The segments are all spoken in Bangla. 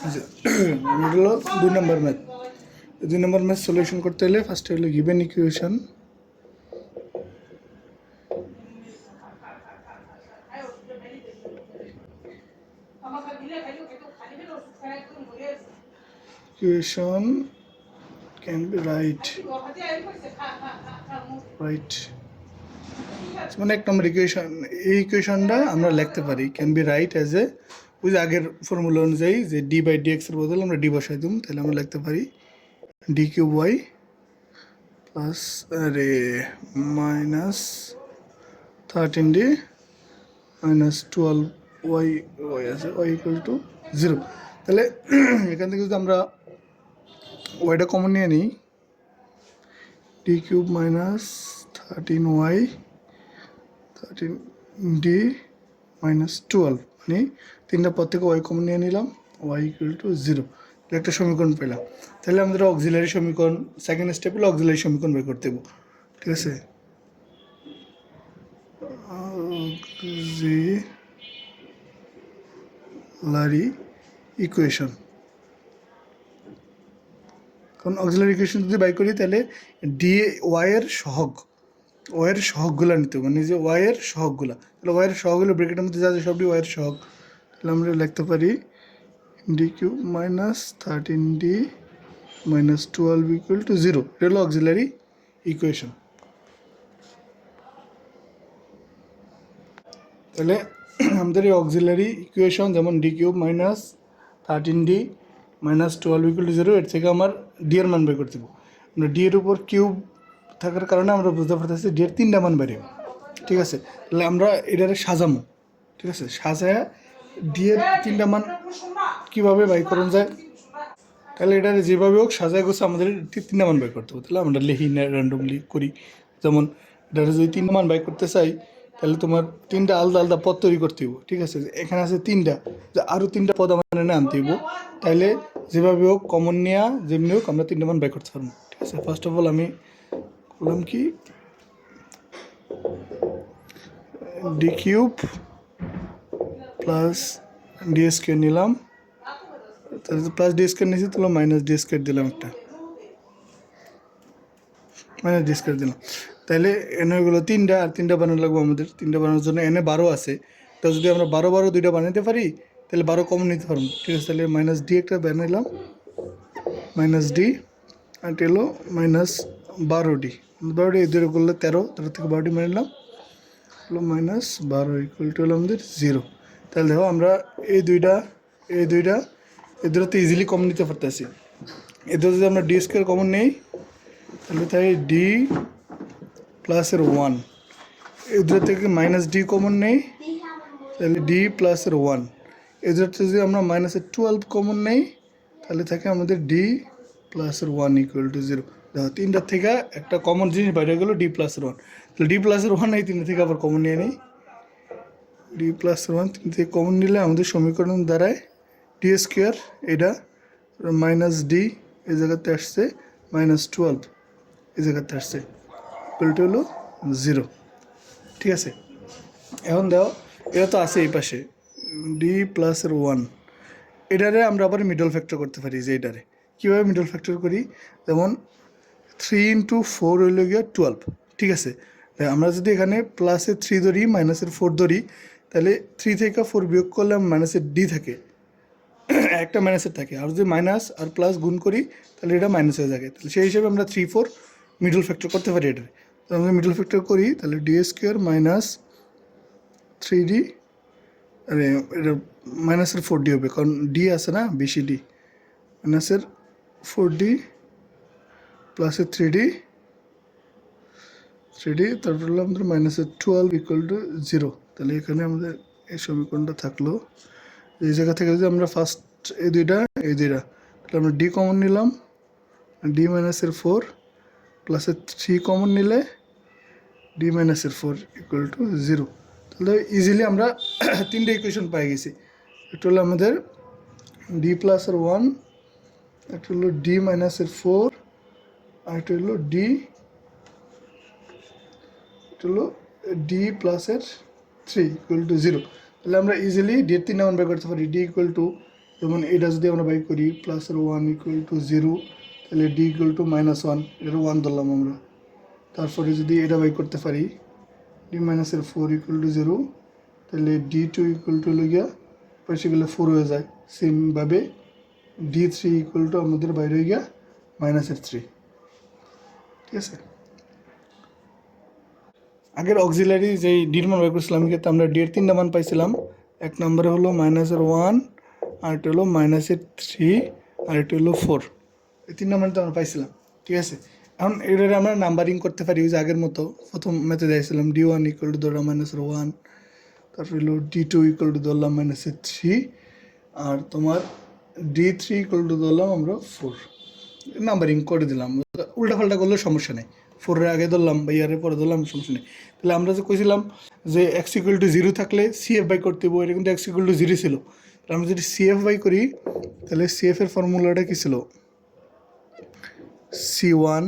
এটা হলো 2 নম্বর ম্যাথ। 2 নম্বর ম্যাথ সলিউশন করতে হলে ফার্স্টে হলো given equation can be right মানে এক নম্বর ইকুয়েশন, এই ইকুয়েশনটা আমরা লিখতে পারি can be right as a, ওই যে আগের ফর্মুলা অনুযায়ী যে ডি বাই ডি এক্সের বদলে আমরা ডি বসাই দিই, তাহলে আমরা লিখতে পারি D cube Y plus minus 13d minus 12 Y আছে ওয়াই ইকুয়াল টু 0। তাহলে এখান থেকে যদি আমরা ওয়াইটা কমন নিয়ে নিই, D cube minus 13y 13d minus 12, মানে তিনটা পদ থেকে ওয়াই কমন নিয়ে নিলাম, ওয়াই ইকুয়াল টু 0, একটা সমীকরণ পেলাম। তাহলে আমাদের অক্সিলারি সমীকরণ সেকেন্ড স্টেপ হলো অক্সিলারি সমীকরণ বের করতে হবে, ঠিক আছে। অক্সিলারি ইকুয়েশন, কারণ অক্সিলারি ইকুয়েশন যদি বাই করি তাহলে ডি ওয়াইয়ের সহগগুলো নিতে হবে, মানে যে ওয়াইয়ের সহগগুলো, তাহলে ওয়াইয়ের সহগগুলো ব্রেকেটের মধ্যে যা আছে সবটি ওয়াইয়ের সহগ। তাহলে আমরা লিখতে পারি D cube minus 13d minus 12 equal to 0, এটা হলো অক্সিলারি ইকুয়েশন। তাহলে আমাদের এই অক্সিলারি ইকুয়েশন যেমন D cube minus 13d minus 12 equal to 0, এর থেকে আমার ডি এর মান বের করতে হবে। আমরা ডি এর উপর কিউব থাকার কারণে আমরা বুঝতে পারতেছি ডি এর 3টা মান বেরিয়ে, ঠিক আছে। তাহলে আমরা এটারে সাজামো, ঠিক আছে, সাজায় ডি এর 3টা মান কীভাবে বাই করুন যায়, তাহলে এটারে যেভাবে হোক সাজায় গোছে আমাদের 3টা মান বাই করতে হবে। তাহলে আমরা লিখি না, র্যান্ডমলি করি। যেমন এটারে যদি 3টা মান বাই করতে চাই তাহলে তোমার 3টা আলাদা আলাদা পদ তৈরি করতে হইব, ঠিক আছে। এখানে আছে 3টা, যে আরও 3টা পদ আমার এনে আনতে হইব, তাহলে যেভাবে হোক কমন নেওয়া যেমনি হোক আমরা 3টা মান বাই করতে পারবো, ঠিক আছে। ফার্স্ট অফ অল আমি বললাম কি D cube plus D square নিলাম, তাহলে প্লাস ডি স্কোয়ার নিয়েছি, তাহলে মাইনাস ডি স্কোয়ার দিলাম, একটা মাইনাস ডি স্কোয়ার দিলাম। তাহলে এনে হয়ে 3টা, আর 3টা বানানো লাগবো আমাদের। 3টা বানানোর জন্য এনে 12 আছে, তো যদি আমরা 12 2টা বানাতে পারি তাহলে 12 কমন নিতে পারবো, ঠিক আছে। তাহলে মাইনাস ডি একটা বানাইলাম, মাইনাস ডি, আর এটা হলো মাইনাস 12d, 12d এই দুটো করলে 13, 13 থেকে 12d মেনে নিলাম, হলো মাইনাস 12 ইকুয়াল টু হলো আমাদের 0। তাহলে দেখো আমরা এই দুটোতে ইজিলি কমন নিতে পারতেছি। এদের যদি আমরা ডি স্কোয়ার কমন নেই তাহলে তাই ডি প্লাসের 1, এদের থেকে মাইনাস ডি কমন নেই তাহলে ডি প্লাসের 1, এদের যদি আমরা মাইনাসের 12 কমন নেই তাহলে থাকে আমাদের ডি প্লাসের 1 ইকুয়াল টু 0। দেখো 3টার থেকে একটা কমন জিনিস বাইরে গেলো ডি প্লাসের 1, তাহলে ডি প্লাসের 1 এই 3টা থেকে আবার কমন নিয়ে নিই, ডি প্লাসের 1 3 থেকে কমন নিলে আমাদের সমীকরণ দাঁড়ায় ডি স্কোয়ার, এটা মাইনাস ডি এই জায়গাতে আসছে, মাইনাস 12 এই জায়গাতে আসছে, ইকুয়াল টু হলো 0, ঠিক আছে। এখন দেখো এটা তো আছে এই পাশে ডি প্লাসের 1, এটারে আমরা আবার মিডল ফ্যাক্টর করতে পারি, যে এটারে কীভাবে মিডল ফ্যাক্টর করি, যেমন 3 × 4 হইল গিয়ে 12, ঠিক আছে। আমরা যদি এখানে প্লাসের 3 ধরি মাইনাসের 4 ধরি তাহলে 3 থেকে 4 বিয়োগ করলে মাইনাসের ডি থাকে, একটা মাইনাসের থাকে, আর যদি মাইনাস আর প্লাস গুণ করি তাহলে এটা মাইনাস হয়ে থাকে। তাহলে সেই হিসাবে আমরা 3 4 মিডল ফ্যাক্টর করতে পারি এটারে। তো আমরা মিডল ফ্যাক্টর করি তাহলে ডি স্কোয়ার মাইনাস 3d, আরে এটা মাইনাসের 4d হবে, কারণ ডি আছে না বেশি, ডি মাইনাসের 4d প্লাসের 3d, তারপর হলো আমাদের মাইনাসের 12 ইকুয়াল টু 0। তাহলে এখানে আমাদের এই সমীকরণটা থাকলো, এই জায়গা থেকে যদি আমরা ফার্স্ট এই দুইটা তাহলে আমরা ডি কমন নিলাম, ডি মাইনাসের 4 প্লাসের 3 কমন নিলে ডি মাইনাসের 4 ইকুয়াল টু 0। তাহলে ইজিলি আমরা 3টে ইকুয়েশন পাই গেছি। একটা হলো আমাদের ডি প্লাসের 1, একটা হলো ডি মাইনাসের 4, আর একটা হলো ডি প্লাসের 3 ইকুয়াল টু 0। তাহলে আমরা ইজিলি ডি এর 3টা মান বের করতে পারি, ডি ইকুয়াল টু যেমন এটা যদি আমরা বাই করি প্লাসের 1 ইকুয়াল টু 0, তাহলে ডি ইকুয়াল টু -1, এটা 1 ধরলাম আমরা। তারপরে যদি এটা বাই করতে পারি ডি মাইনাসের 4 ইকুয়াল টু 0, তাহলে D2 ইকুয়াল টু হলো গিয়া পাশে গেলে 4 হয়ে যায়। সেমভাবে D3 ইকুয়াল টু আমাদের বাইরে হয়ে গিয়া -3। ঠিক আছে, আগের অক্সিলারি যেই ডির মান বের করছিলাম ক্ষেত্রে আমরা ডি এর 3টা মান পাইছিলাম। এক নম্বরে হলো -1, আরেকটা হলো -3, আরেকটা হলো 4। এই 3টা মান তো আমরা পাইছিলাম। ঠিক আছে, এখন এটারে আমরা নাম্বারিং করতে পারি ওই যে আগের মতো প্রথম মেথডে দিয়েছিলাম D1 ইকুয়াল টু ধরলাম -1, তারপর হলো D2 ইকুয়াল টু ধরলাম -3, আর তোমার D3 ইকুয়াল টু ধরলাম আমরা 4। নাম্বারিং করে দিলাম, উল্টাপাল্টা করলে সমস্যা নেই। 4-এর আগে ধরলাম বা ইয়ারের পরে ধরলাম, সমস্যা নেই। তাহলে আমরা যে কইছিলাম যে x ইকুয়াল টু 0 থাকলে CF বাই করতে হবে, এটা কিন্তু x ইকুয়াল টু 0 ছিল। তাহলে আমরা যদি CF বাই করি তাহলে CF এর ফর্মুলাটা কী ছিল? C1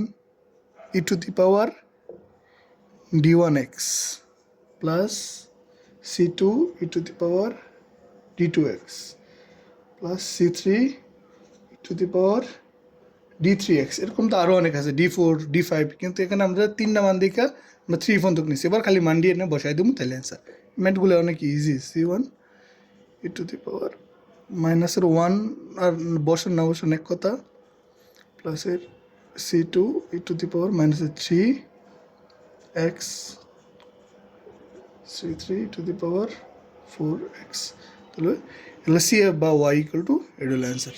e to the power D1x plus C2 e to the power D2x plus C3 e to the power D3x। এরকম তো আরও অনেক আছে, D4, D5, কিন্তু এখানে আমরা 3টা মান দেখে আমরা 3 পর্যন্ত নিচ্ছি। এবার খালি মান দিয়ে বসাই দেবো, তাহলে অ্যান্সার। ম্যাথগুলো অনেক easy. C1 e to the power -1 আর বসান না বসান এক কথা, প্লাসের C2 e to the power -3x, C3 e to the power 4x। তাহলে CF বা Y ইকুয়াল টু, এটা হলো অ্যান্সার।